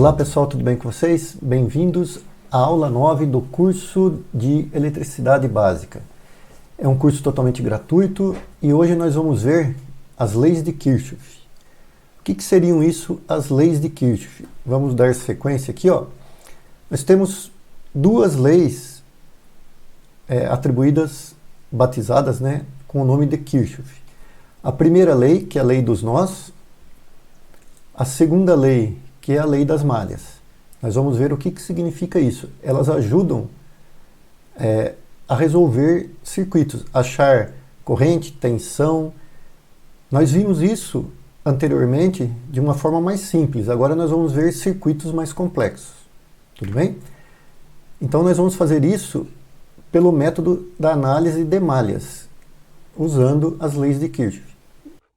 Olá pessoal, tudo bem com vocês? Bem-vindos à aula 9 do curso de Eletricidade Básica. É um curso totalmente gratuito e hoje nós vamos ver as leis de Kirchhoff. O que seriam isso, as leis de Kirchhoff? Vamos dar sequência aqui, ó. Nós temos duas leis atribuídas, batizadas, com o nome de Kirchhoff. A primeira lei, que é a lei dos nós. A segunda lei, que é a lei das malhas. Nós vamos ver o que significa isso. Elas ajudam a resolver circuitos, achar corrente, tensão. Nós vimos isso anteriormente de uma forma mais simples. Agora nós vamos ver circuitos mais complexos. Tudo bem? Então nós vamos fazer isso pelo método da análise de malhas, usando as leis de Kirchhoff.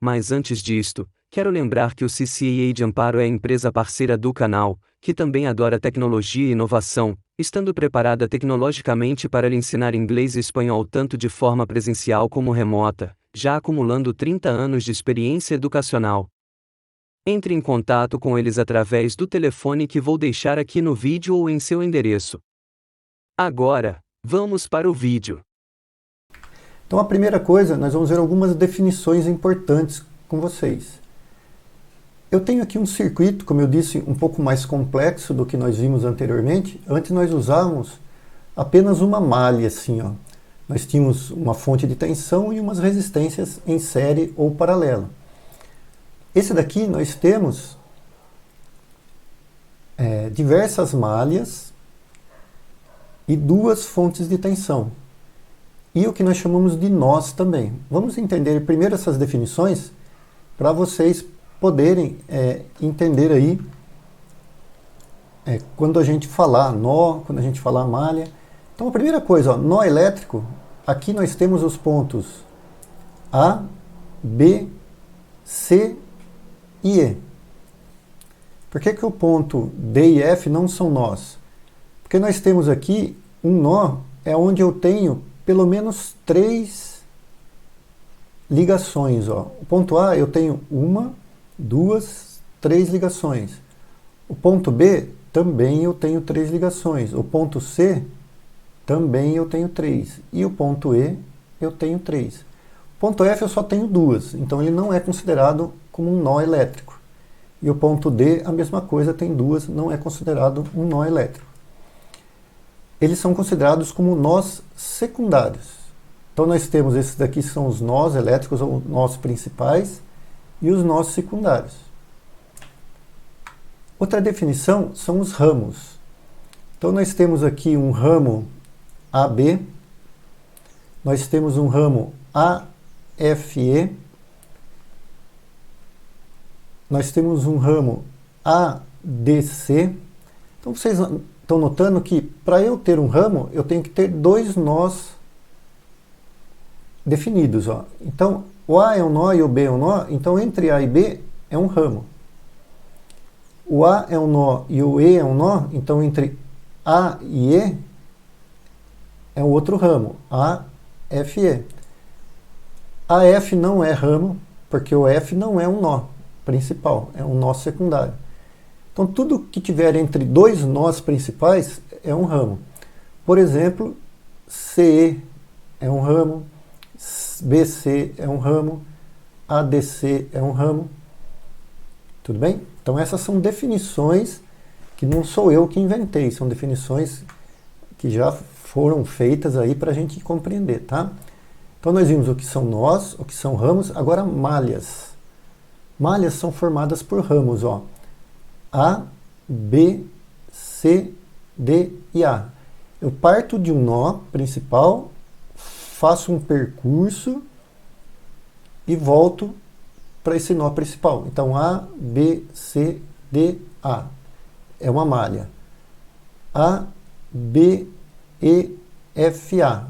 Mas antes disto, quero lembrar que o CCAA de Amparo é a empresa parceira do canal, que também adora tecnologia e inovação, estando preparada tecnologicamente para lhe ensinar inglês e espanhol tanto de forma presencial como remota, já acumulando 30 anos de experiência educacional. Entre em contato com eles através do telefone que vou deixar aqui no vídeo ou em seu endereço. Agora, vamos para o vídeo. Então a primeira coisa, nós vamos ver algumas definições importantes com vocês. Eu tenho aqui um circuito, como eu disse, um pouco mais complexo do que nós vimos anteriormente. Antes nós usávamos apenas uma malha, assim, ó. Nós tínhamos uma fonte de tensão e umas resistências em série ou paralela. Esse daqui nós temos diversas malhas e duas fontes de tensão. E o que nós chamamos de nós também. Vamos entender primeiro essas definições para vocês poderem entender aí quando a gente falar nó, quando a gente falar malha. Então a primeira coisa, ó, nó elétrico, aqui nós temos os pontos A, B, C e E. Por que o ponto D e F não são nós? Porque nós temos aqui um nó, é onde eu tenho pelo menos 3 ligações. Ó. O ponto A eu tenho 1, 2, 3 ligações. O ponto B também eu tenho 3 ligações. O ponto C também eu tenho 3. E o ponto E eu tenho 3. O ponto F eu só tenho 2, então ele não é considerado como um nó elétrico. E o ponto D, a mesma coisa, tem 2, não é considerado um nó elétrico. Eles são considerados como nós secundários. Então nós temos esses daqui, são os nós elétricos, ou nós principais, e os nós secundários. Outra definição são os ramos. Então nós temos aqui um ramo AB, nós temos um ramo AFE, nós temos um ramo ADC. Então vocês estão notando que para eu ter um ramo, eu tenho que ter 2 nós definidos. Ó. Então, o A é um nó e o B é um nó, então entre A e B é um ramo. O A é um nó e o E é um nó, então entre A e E é um outro ramo, AFE. AF não é ramo, porque o F não é um nó principal, é um nó secundário. Então, tudo que tiver entre 2 nós principais é um ramo. Por exemplo, CE é um ramo, BC é um ramo, ADC é um ramo. Tudo bem? Então, essas são definições que não sou eu que inventei, são definições que já foram feitas aí para a gente compreender, tá? Então, nós vimos o que são nós, o que são ramos, agora malhas. Malhas são formadas por ramos, ó. A, B, C, D e A. Eu parto de um nó principal, faço um percurso e volto para esse nó principal. Então A, B, C, D, A. É uma malha. A, B, E, F, A.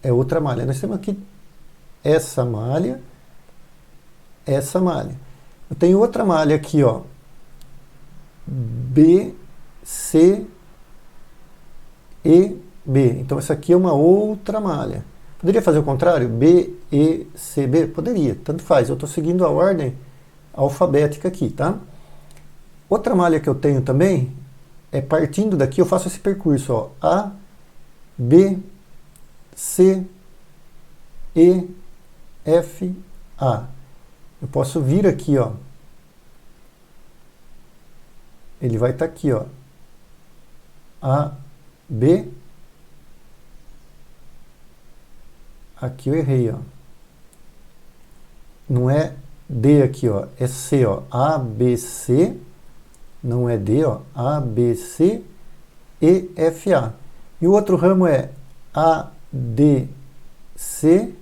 É outra malha. Nós temos aqui essa malha, essa malha. Eu tenho outra malha aqui, ó. B, C, E, B. Então essa aqui é uma outra malha. Poderia fazer o contrário? B, E, C, B? Poderia, tanto faz. Eu estou seguindo a ordem alfabética aqui, tá? Outra malha que eu tenho também é partindo daqui, eu faço esse percurso, ó, A, B, C, E, F, A. Eu posso vir aqui, ó. Ele vai estar aqui, ó. A, B. Aqui eu errei, ó. Não é D aqui, ó. É C, ó. A, B, C. Não é D, ó. A, B, C, E, F, A. E o outro ramo é A, D, C,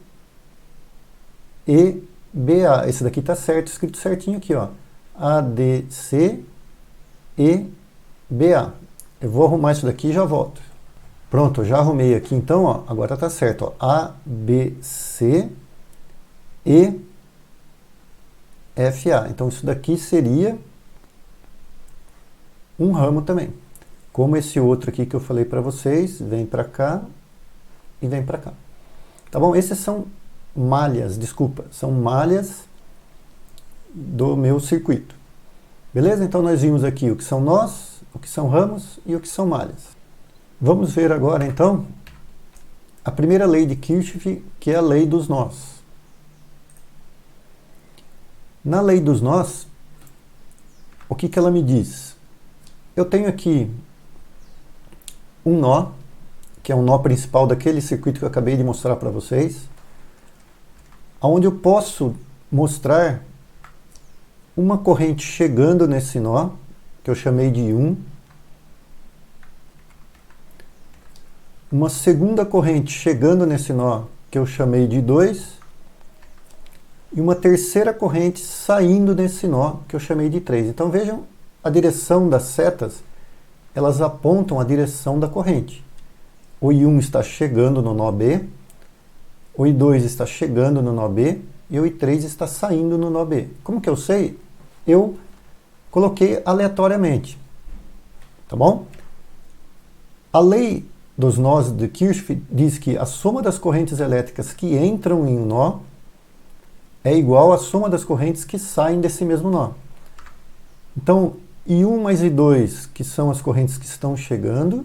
E, B, A. Esse daqui tá certo, escrito certinho aqui, ó. A, D, C, E, B, A. Eu vou arrumar isso daqui e já volto. Pronto, eu já arrumei aqui então, ó. Agora tá certo, ó. A, B, C, E, F, A. Então isso daqui seria um ramo também. Como esse outro aqui que eu falei para vocês, vem para cá e vem para cá. Tá bom? Esses são malhas, desculpa, são malhas do meu circuito. Beleza? Então nós vimos aqui o que são nós, o que são ramos e o que são malhas. Vamos ver agora então a primeira lei de Kirchhoff, que é a lei dos nós. Na lei dos nós, o que ela me diz? Eu tenho aqui um nó, que é um nó principal daquele circuito que eu acabei de mostrar para vocês, onde eu posso mostrar uma corrente chegando nesse nó, que eu chamei de 1, uma segunda corrente chegando nesse nó, que eu chamei de 2, e uma terceira corrente saindo desse nó, que eu chamei de 3. Então vejam a direção das setas, elas apontam a direção da corrente. O I1 está chegando no nó B, o I2 está chegando no nó B e o I3 está saindo no nó B. Como que eu sei? Eu coloquei aleatoriamente. Tá bom? A lei dos nós de Kirchhoff diz que a soma das correntes elétricas que entram em um nó é igual à soma das correntes que saem desse mesmo nó. Então, I1 mais I2, que são as correntes que estão chegando,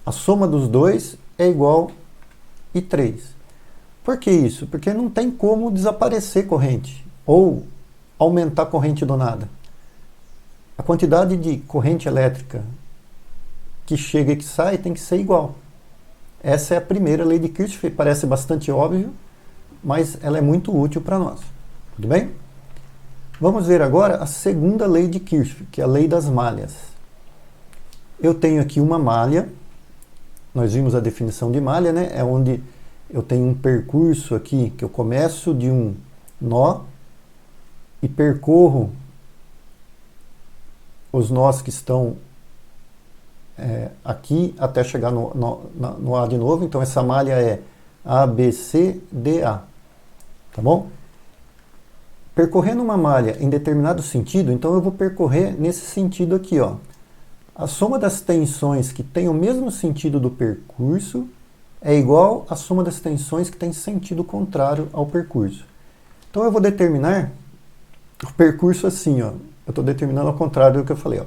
a soma dos dois é igual a I3. Por que isso? Porque não tem como desaparecer corrente ou aumentar corrente do nada. A quantidade de corrente elétrica que chega e que sai tem que ser igual. Essa é a primeira lei de Kirchhoff, parece bastante óbvio, mas ela é muito útil para nós. Tudo bem? Vamos ver agora a segunda lei de Kirchhoff, que é a lei das malhas. Eu tenho aqui uma malha, nós vimos a definição de malha, né? É onde eu tenho um percurso aqui, que eu começo de um nó e percorro os nós que estão aqui até chegar no A de novo. Então essa malha é A, B, C, D, A. Tá bom? Percorrendo uma malha em determinado sentido, então eu vou percorrer nesse sentido aqui, ó. A soma das tensões que tem o mesmo sentido do percurso é igual à soma das tensões que tem sentido contrário ao percurso. Então eu vou determinar o percurso assim, ó. Eu estou determinando ao contrário do que eu falei, ó.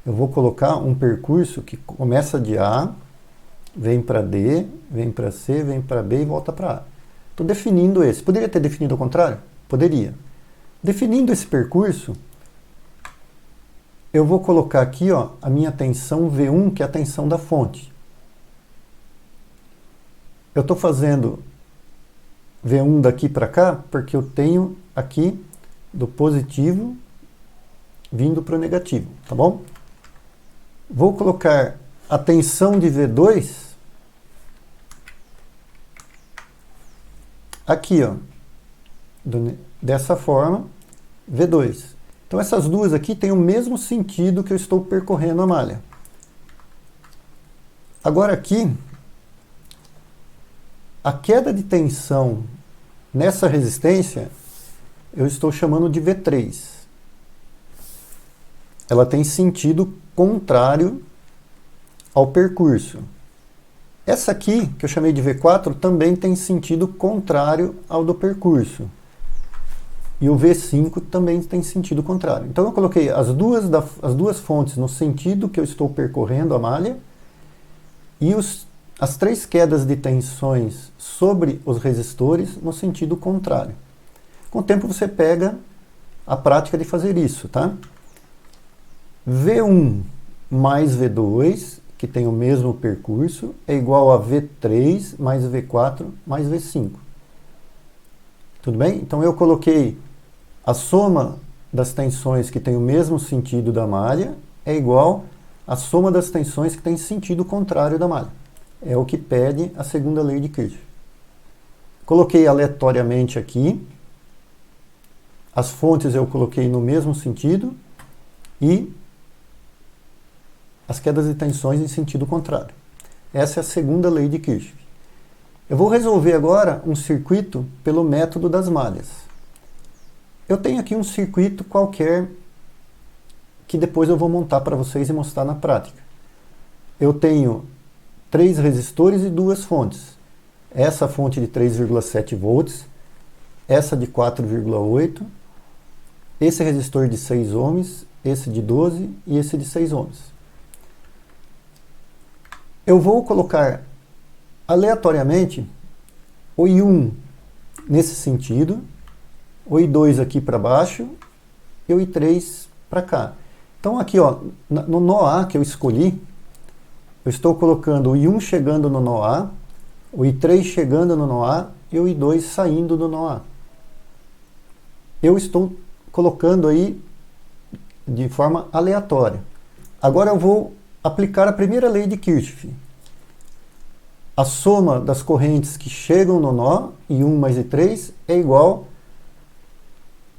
Eu vou colocar um percurso que começa de A, vem para D, vem para C, vem para B e volta para A. Estou definindo esse. Poderia ter definido ao contrário? Poderia. Definindo esse percurso, eu vou colocar aqui, ó, a minha tensão V1, que é a tensão da fonte. Eu estou fazendo V1 daqui para cá porque eu tenho aqui do positivo vindo para o negativo, tá bom? Vou colocar a tensão de V2 aqui, ó, dessa forma, V2. Então essas duas aqui têm o mesmo sentido que eu estou percorrendo a malha. Agora aqui, a queda de tensão nessa resistência, eu estou chamando de V3. Ela tem sentido contrário ao percurso. Essa aqui, que eu chamei de V4, também tem sentido contrário ao do percurso. e o V5 também tem sentido contrário. Então eu coloquei as duas fontes no sentido que eu estou percorrendo a malha e as 3 quedas de tensões sobre os resistores no sentido contrário. Com o tempo você pega a prática de fazer isso, tá? V1 mais V2, que tem o mesmo percurso, é igual a V3 mais V4 mais V5. Tudo bem? Então eu coloquei a soma das tensões que tem o mesmo sentido da malha é igual à soma das tensões que tem sentido contrário da malha. É o que pede a segunda lei de Kirchhoff. Coloquei aleatoriamente aqui. As fontes eu coloquei no mesmo sentido e as quedas de tensões em sentido contrário. Essa é a segunda lei de Kirchhoff. Eu vou resolver agora um circuito pelo método das malhas. Eu tenho aqui um circuito qualquer que depois eu vou montar para vocês e mostrar na prática. Eu tenho 3 resistores e 2 fontes. Essa fonte de 3,7 volts, essa de 4,8, esse resistor de 6 ohms, esse de 12 e esse de 6 ohms. Eu vou colocar aleatoriamente o I1 nesse sentido, o I2 aqui para baixo e o I3 para cá. Então aqui, ó, no nó A que eu escolhi, eu estou colocando o I1 chegando no nó A, o I3 chegando no nó A e o I2 saindo do nó A. Eu estou colocando aí de forma aleatória. Agora eu vou aplicar a primeira lei de Kirchhoff. A soma das correntes que chegam no nó, I1 mais I3, é igual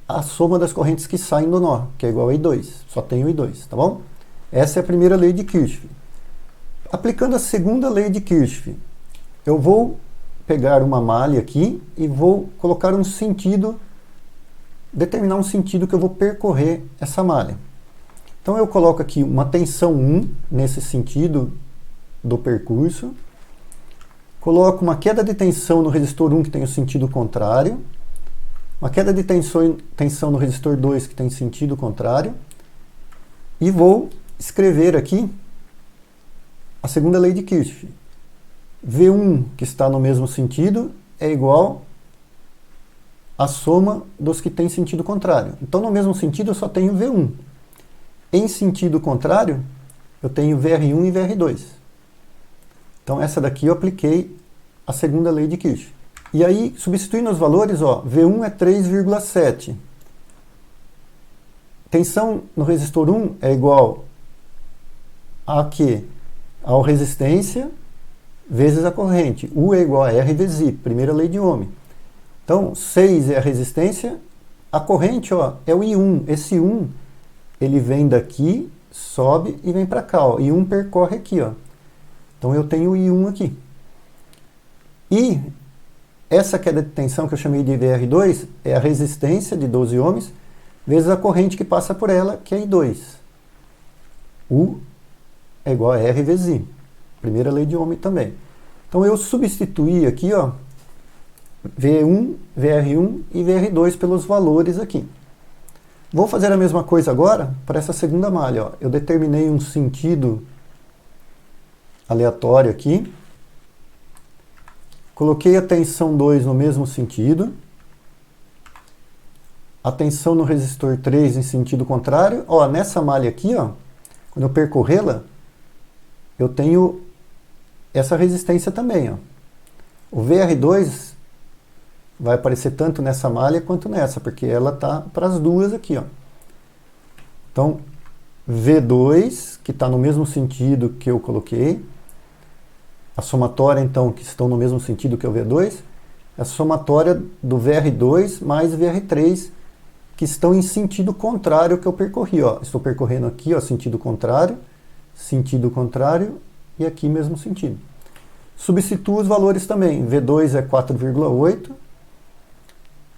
à soma das correntes que saem do nó, que é igual a I2. Só tem o I2, tá bom? Essa é a primeira lei de Kirchhoff. Aplicando a segunda lei de Kirchhoff, eu vou pegar uma malha aqui e vou colocar um sentido, determinar um sentido que eu vou percorrer essa malha. Então eu coloco aqui uma tensão 1 nesse sentido do percurso, coloco uma queda de tensão no resistor 1 que tem o sentido contrário, uma queda de tensão no resistor 2 que tem sentido contrário, e vou escrever aqui a segunda lei de Kirchhoff. V1, que está no mesmo sentido, é igual à soma dos que têm sentido contrário. Então, no mesmo sentido, eu só tenho V1. Em sentido contrário, eu tenho VR1 e VR2. Então, essa daqui eu apliquei a segunda lei de Kirchhoff. E aí, substituindo os valores, ó, V1 é 3,7. Tensão no resistor 1 é igual a quê? A resistência vezes a corrente. U é igual a R vezes I, primeira lei de Ohm. Então, 6 é a resistência, a corrente, ó, é o I1. Esse 1, ele vem daqui, sobe e vem para cá, ó. I1 percorre aqui, ó. Então, eu tenho o I1 aqui. E essa queda de tensão que eu chamei de VR2 é a resistência de 12 ohms vezes a corrente que passa por ela, que é I2. U é igual a R vezes I. Primeira lei de Ohm também. Então eu substituí aqui, ó, V1, VR1 e VR2 pelos valores aqui. Vou fazer a mesma coisa agora para essa segunda malha, ó. Eu determinei um sentido aleatório aqui. Coloquei a tensão 2 no mesmo sentido. A tensão no resistor 3 em sentido contrário. Ó, nessa malha aqui, ó, quando eu percorrê-la, eu tenho essa resistência também, ó. O VR2 vai aparecer tanto nessa malha quanto nessa, porque ela está para as duas aqui, ó. Então, V2, que está no mesmo sentido que eu coloquei, a somatória, então, que estão no mesmo sentido que o V2, é a somatória do VR2 mais VR3, que estão em sentido contrário que eu percorri, ó. Estou percorrendo aqui, ó, sentido contrário e aqui mesmo sentido. Substituo os valores também. V2 é 4,8.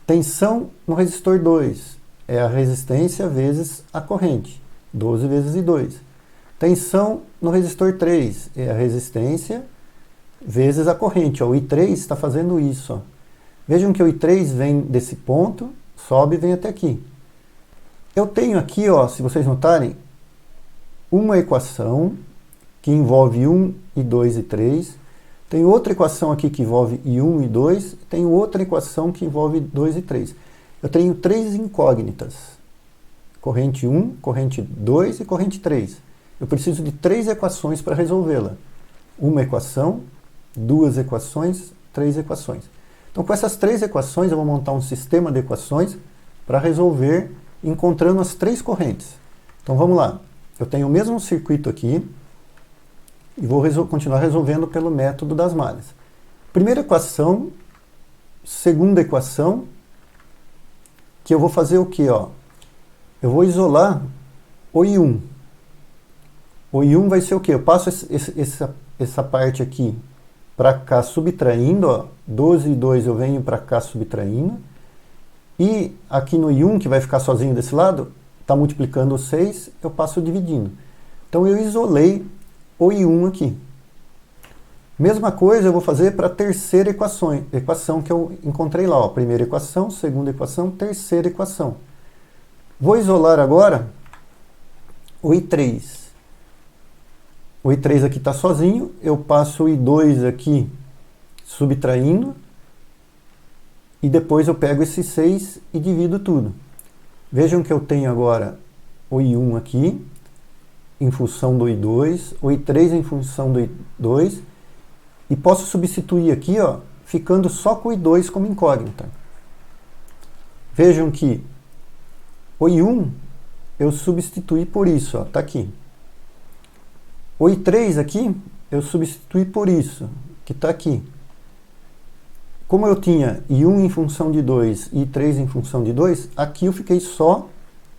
Tensão no resistor 2 é a resistência vezes a corrente. 12 vezes I2. Tensão no resistor 3 é a resistência vezes a corrente. Ó, o I3 está fazendo isso. Ó. Vejam que o I3 vem desse ponto, sobe e vem até aqui. Eu tenho aqui, ó, se vocês notarem, uma equação que envolve 1 e 2 e 3. Tem outra equação aqui que envolve 1 e 2. Tem outra equação que envolve 2 e 3. Eu tenho 3 incógnitas. Corrente 1, corrente 2 e corrente 3. Eu preciso de 3 equações para resolvê-la. Uma equação, 2 equações, 3 equações. Então, com essas 3 equações, eu vou montar um sistema de equações para resolver encontrando as 3 correntes. Então, vamos lá. Eu tenho o mesmo circuito aqui e vou continuar resolvendo pelo método das malhas. Primeira equação, segunda equação, que eu vou fazer o quê? Ó? Eu vou isolar o I1. O I1 vai ser o quê? Eu passo essa parte aqui para cá subtraindo, ó, 12 e 2 eu venho para cá subtraindo, e aqui no I1, que vai ficar sozinho desse lado, está multiplicando o 6, eu passo dividindo. Então eu isolei o I1 aqui. Mesma coisa eu vou fazer para a terceira equação que eu encontrei lá. Ó, primeira equação, segunda equação, terceira equação. Vou isolar agora o I3. O I3 aqui está sozinho, eu passo o I2 aqui subtraindo, e depois eu pego esse 6 e divido tudo. Vejam que eu tenho agora o I1 aqui, em função do I2, o I3 em função do I2, e posso substituir aqui, ó, ficando só com o I2 como incógnita. Vejam que o I1 eu substituí por isso, ó, tá aqui. O I3 aqui eu substituí por isso, que está aqui. Como eu tinha I1 em função de 2 e I3 em função de 2, aqui eu fiquei só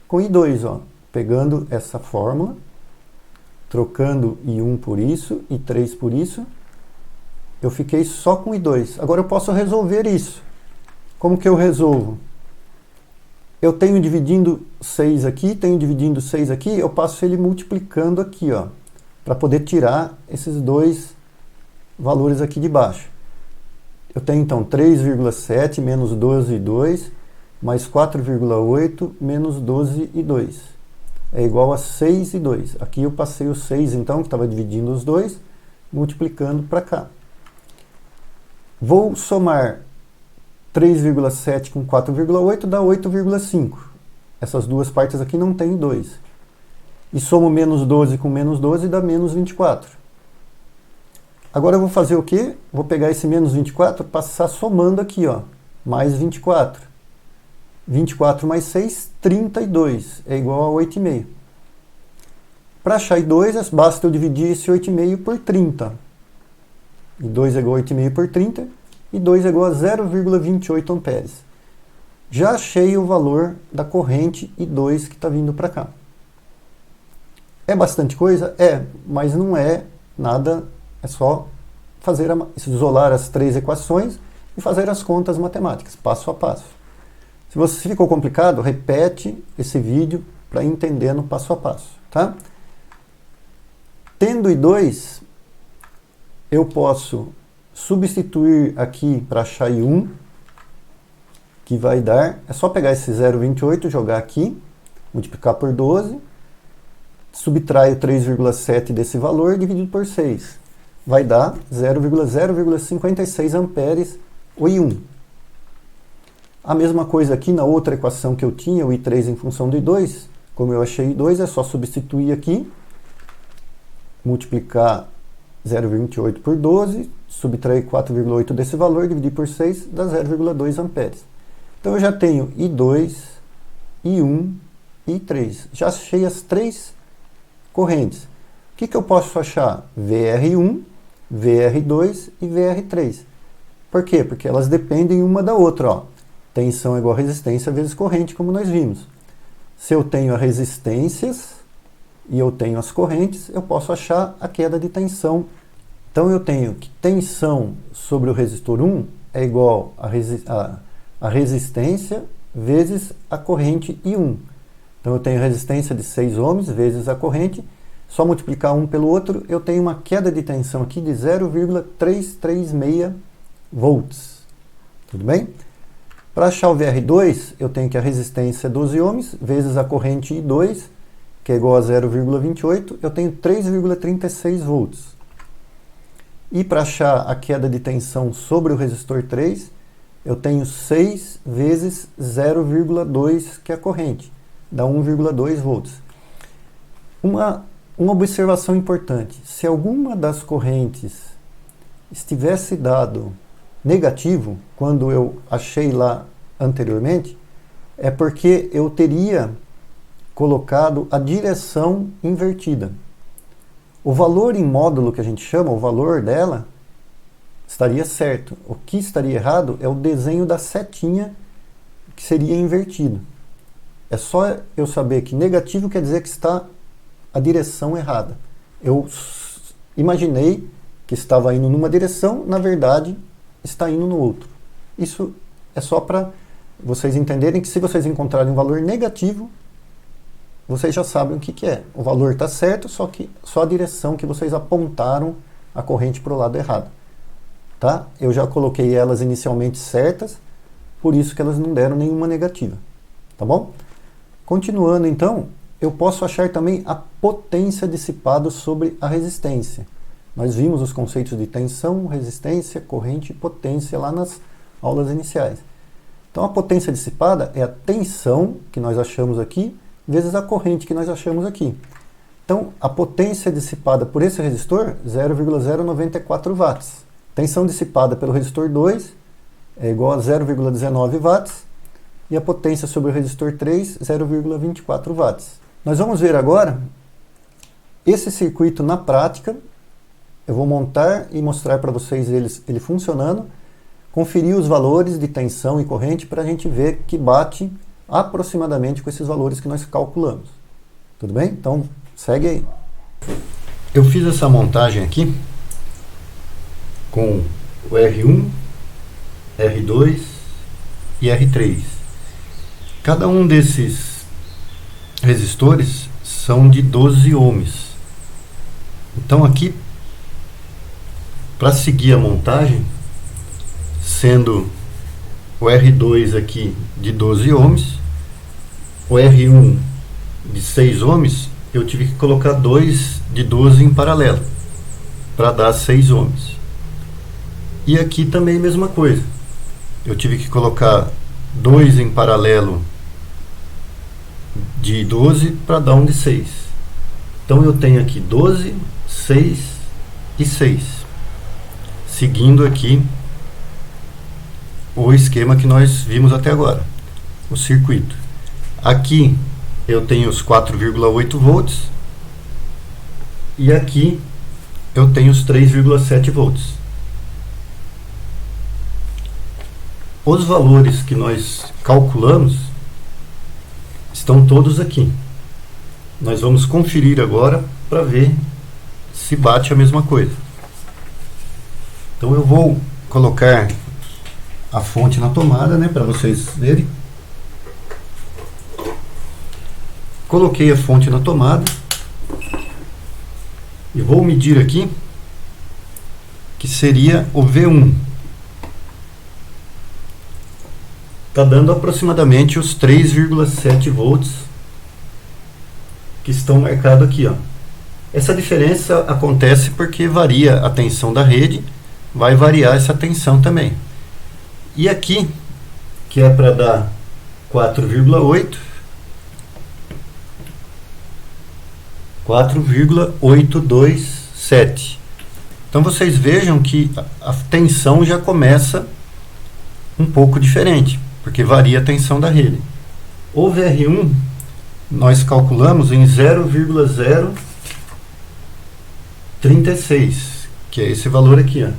com I2, ó, pegando essa fórmula, trocando I1 por isso, I3 por isso, eu fiquei só com I2. Agora eu posso resolver isso. Como que eu resolvo? Eu tenho dividindo 6 aqui, tenho dividindo 6 aqui, eu passo ele multiplicando aqui, ó, para poder tirar esses dois valores aqui de baixo. Eu tenho então 3,7 menos 12,2 mais 4,8 menos 12,2. É igual a 6,2. Aqui eu passei o 6 então, que estava dividindo os dois, multiplicando para cá. Vou somar 3,7 com 4,8 dá 8,5. Essas duas partes aqui não tem 2. E somo menos 12 com menos 12 dá menos 24. Agora eu vou fazer o quê? Vou pegar esse menos 24 e passar somando aqui, ó, mais 24. 24 mais 6, 32, é igual a 8,5. Para achar I2, basta eu dividir esse 8,5 por 30. I2 é igual a 8,5 por 30, e 2 é igual a 0,28 amperes. Já achei o valor da corrente I2 que está vindo para cá. É bastante coisa? É, mas não é nada, é só isolar as 3 equações e fazer as contas matemáticas, passo a passo. Se você ficou complicado, repete esse vídeo para ir entendendo passo a passo, tá? Tendo I2, eu posso substituir aqui para achar I1, que vai dar, é só pegar esse 0,28, jogar aqui, multiplicar por 12, subtraio 3,7 desse valor dividido por 6. Vai dar 0,56 amperes o I1. A mesma coisa aqui na outra equação que eu tinha, o I3 em função do I2, como eu achei I2, é só substituir aqui, multiplicar 0,28 por 12, subtrair 4,8 desse valor, dividir por 6, dá 0,2 amperes. Então eu já tenho I2, I1 e I3. Já achei as 3 correntes. O que eu posso achar? VR1, VR2 e VR3. Por quê? Porque elas dependem uma da outra. Ó. Tensão é igual a resistência vezes corrente, como nós vimos. Se eu tenho as resistências e eu tenho as correntes, eu posso achar a queda de tensão. Então eu tenho que tensão sobre o resistor 1 é igual a resistência vezes a corrente I1. Então eu tenho resistência de 6 ohms vezes a corrente, só multiplicar um pelo outro, eu tenho uma queda de tensão aqui de 0,336 volts. Tudo bem? Para achar o VR2, eu tenho que a resistência é 12 ohms vezes a corrente I2, que é igual a 0,28, eu tenho 3,36 volts. E para achar a queda de tensão sobre o resistor 3, eu tenho 6 vezes 0,2, que é a corrente, dá 1,2 volts. Uma observação importante: se alguma das correntes estivesse dado negativo, quando eu achei lá anteriormente, é porque eu teria colocado a direção invertida. O valor em módulo que a gente chama, o valor dela, estaria certo. O que estaria errado é o desenho da setinha, que seria invertido. É só eu saber que negativo quer dizer que está a direção errada. Eu imaginei que estava indo numa direção, na verdade está indo no outro. Isso é só para vocês entenderem que se vocês encontrarem um valor negativo, vocês já sabem o que é. O valor está certo, só que só a direção que vocês apontaram a corrente para o lado errado. Tá? Eu já coloquei elas inicialmente certas, por isso que elas não deram nenhuma negativa. Tá bom? Continuando então, eu posso achar também a potência dissipada sobre a resistência. Nós vimos os conceitos de tensão, resistência, corrente e potência lá nas aulas iniciais. Então a potência dissipada é a tensão que nós achamos aqui, vezes a corrente que nós achamos aqui. Então a potência dissipada por esse resistor, 0,094 watts. Tensão dissipada pelo resistor 2 é igual a 0,19 watts. E a potência sobre o resistor 3, 0,24 watts. Nós vamos ver agora esse circuito na prática. Eu vou montar e mostrar para vocês ele funcionando, conferir os valores de tensão e corrente para a gente ver que bate aproximadamente com esses valores que nós calculamos. Tudo bem? Então, segue aí. Eu fiz essa montagem aqui com o R1, R2 e R3. Cada um desses resistores são de 12 ohms. Então aqui, para seguir a montagem, sendo o R2 aqui de 12 ohms, o R1 de 6 ohms, eu tive que colocar dois de 12 em paralelo, para dar 6 ohms. E aqui também a mesma coisa. Eu tive que colocar dois em paralelo de 12 para dar um de 6. Então eu tenho aqui 12, 6 e 6. Seguindo aqui o esquema que nós vimos até agora, o circuito. Aqui eu tenho os 4,8 volts e aqui eu tenho os 3,7 volts. Os valores que nós calculamos estão todos aqui. Nós vamos conferir agora para ver se bate a mesma coisa. Então eu vou colocar a fonte na tomada, né, para vocês verem. Coloquei a fonte na tomada e vou medir aqui, que seria o V1. Está dando aproximadamente os 3,7 volts que estão marcados aqui, ó. Essa diferença acontece porque varia a tensão da rede, vai variar essa tensão também. E aqui, que é para dar 4,8, 4,827. Então vocês vejam que a tensão já começa um pouco diferente, porque varia a tensão da rede. O VR1 nós calculamos em 0,036, que é esse valor aqui, ó,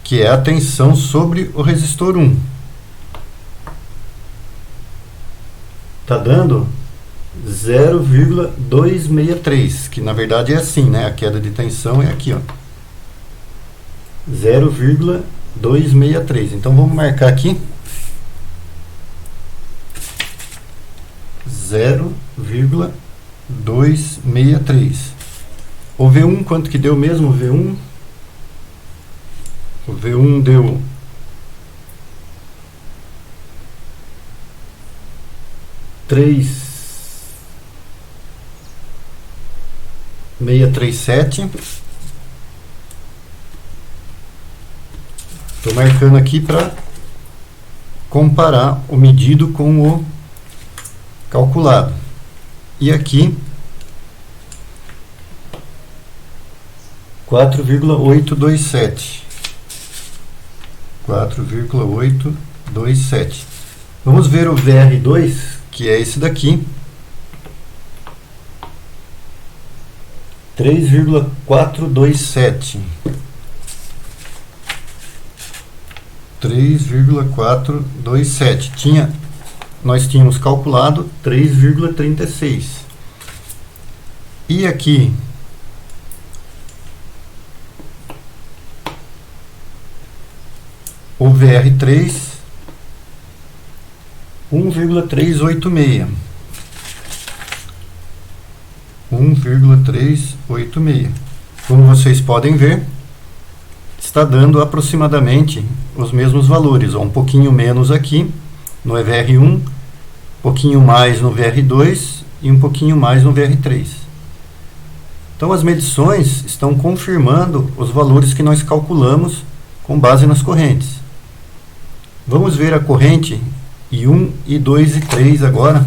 que é a tensão sobre o resistor 1. Está dando 0,263, que na verdade é assim, né? A queda de tensão é aqui, ó, 0,263. Então vamos marcar aqui 0,263. O V1 quanto que deu mesmo? O V1 deu 3,637. Estou marcando aqui para comparar o medido com o calculado. E aqui 4,827. 4,827. Vamos ver o VR2, que é esse daqui. 3,427. 3,427. Nós tínhamos calculado 3,36. E aqui o VR3, 1,386. 1,386. Como vocês podem ver, está dando aproximadamente os mesmos valores, um pouquinho menos aqui no VR1, um pouquinho mais no VR2 e um pouquinho mais no VR3. Então as medições estão confirmando os valores que nós calculamos com base nas correntes. Vamos ver a corrente I1, I2 e 3 agora.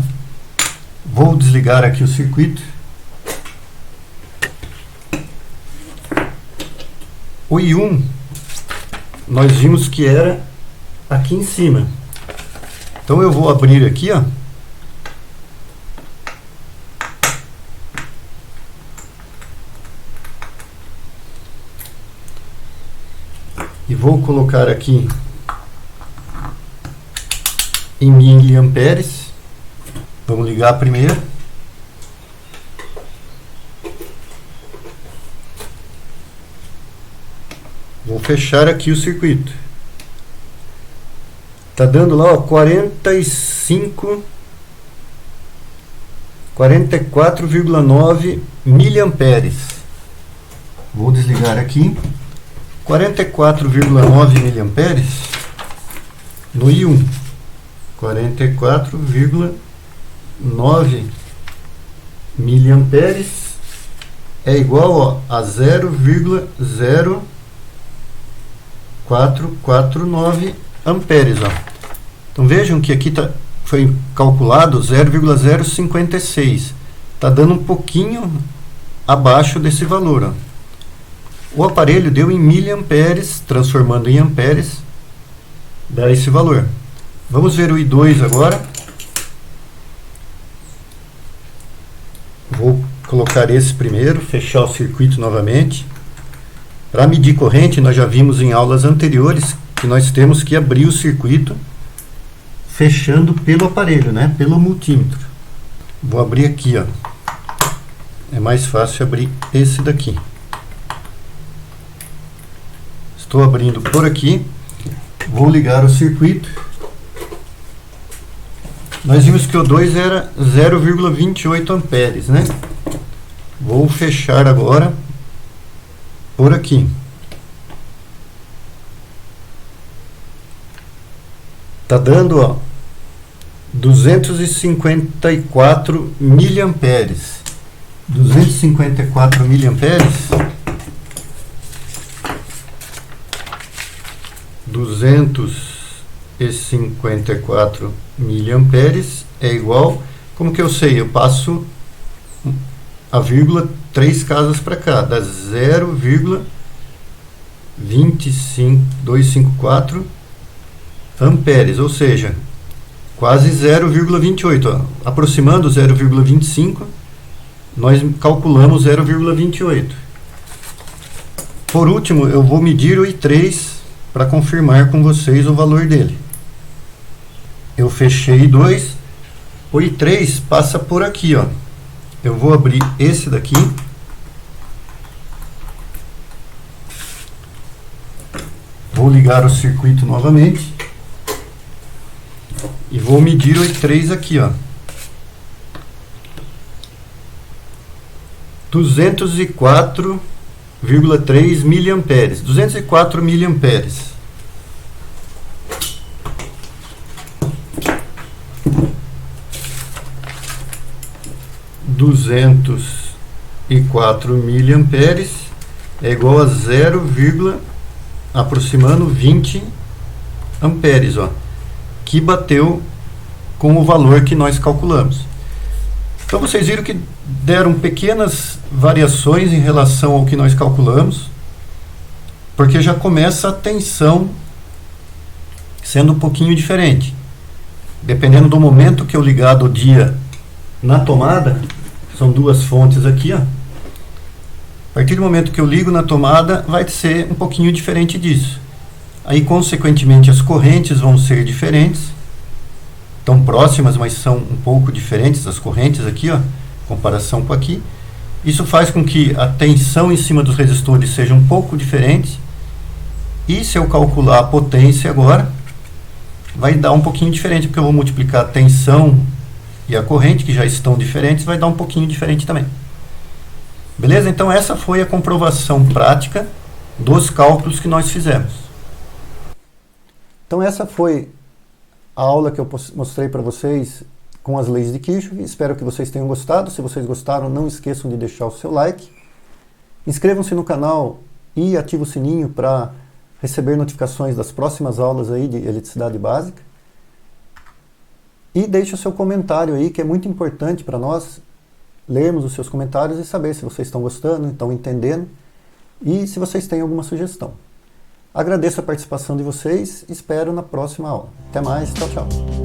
Vou desligar aqui o circuito. O I1, nós vimos que era aqui em cima. Então eu vou abrir aqui, ó. E vou colocar aqui em miliamperes. Vamos ligar primeiro. Vou fechar aqui o circuito. Tá dando lá, ó, 44,9 miliamperes. Vou desligar aqui. 44,9 miliamperes no I1. 44,9 miliamperes é igual, ó, a 0,0449 amperes, ó. Então vejam que aqui foi calculado 0,056. Está dando um pouquinho abaixo desse valor, ó. O aparelho deu em miliamperes, transformando em amperes, dá esse valor. Vamos ver o I2 agora. Vou colocar esse primeiro, fechar o circuito novamente. Para medir corrente, nós já vimos em aulas anteriores que nós temos que abrir o circuito fechando pelo aparelho, né? Pelo multímetro. Vou abrir aqui, ó. É mais fácil abrir esse daqui. Estou abrindo por aqui. Vou ligar o circuito. Nós vimos que o 2 era 0,28 amperes, né? Vou fechar agora por aqui. Tá dando, ó, 254 miliamperes. 254 miliamperes. 254 miliamperes é igual, como que eu sei? Eu passo a vírgula 3 casas para cá, dá 0,25254 amperes, ou seja, quase 0,28, ó. Aproximando 0,25, nós calculamos 0,28. Por último, eu vou medir o I3 para confirmar com vocês o valor dele. Eu fechei 2, o I3 passa por aqui, ó. Eu vou abrir esse daqui. Vou ligar o circuito novamente. E vou medir o I3 aqui, ó. 204,3 miliamperes. 204 miliamperes. 204 miliamperes é igual a 0, aproximando 20 amperes, ó, que bateu com o valor que nós calculamos. Então vocês viram que deram pequenas variações em relação ao que nós calculamos, porque já começa a tensão sendo um pouquinho diferente. Dependendo do momento que eu ligar do dia na tomada, são duas fontes aqui, ó. A partir do momento que eu ligo na tomada, vai ser um pouquinho diferente disso. Aí, consequentemente, as correntes vão ser diferentes. Estão próximas, mas são um pouco diferentes as correntes aqui, ó, em comparação com aqui. Isso faz com que a tensão em cima dos resistores seja um pouco diferente. E se eu calcular a potência agora, vai dar um pouquinho diferente, porque eu vou multiplicar a tensão e a corrente, que já estão diferentes, vai dar um pouquinho diferente também. Beleza? Então essa foi a comprovação prática dos cálculos que nós fizemos. Então essa foi a aula que eu mostrei para vocês com as leis de Kirchhoff. Espero que vocês tenham gostado. Se vocês gostaram, não esqueçam de deixar o seu like. Inscrevam-se no canal e ativem o sininho para receber notificações das próximas aulas aí de eletricidade básica. E deixe o seu comentário aí, que é muito importante para nós lermos os seus comentários e saber se vocês estão gostando, estão entendendo e se vocês têm alguma sugestão. Agradeço a participação de vocês e espero na próxima aula. Até mais, tchau, tchau.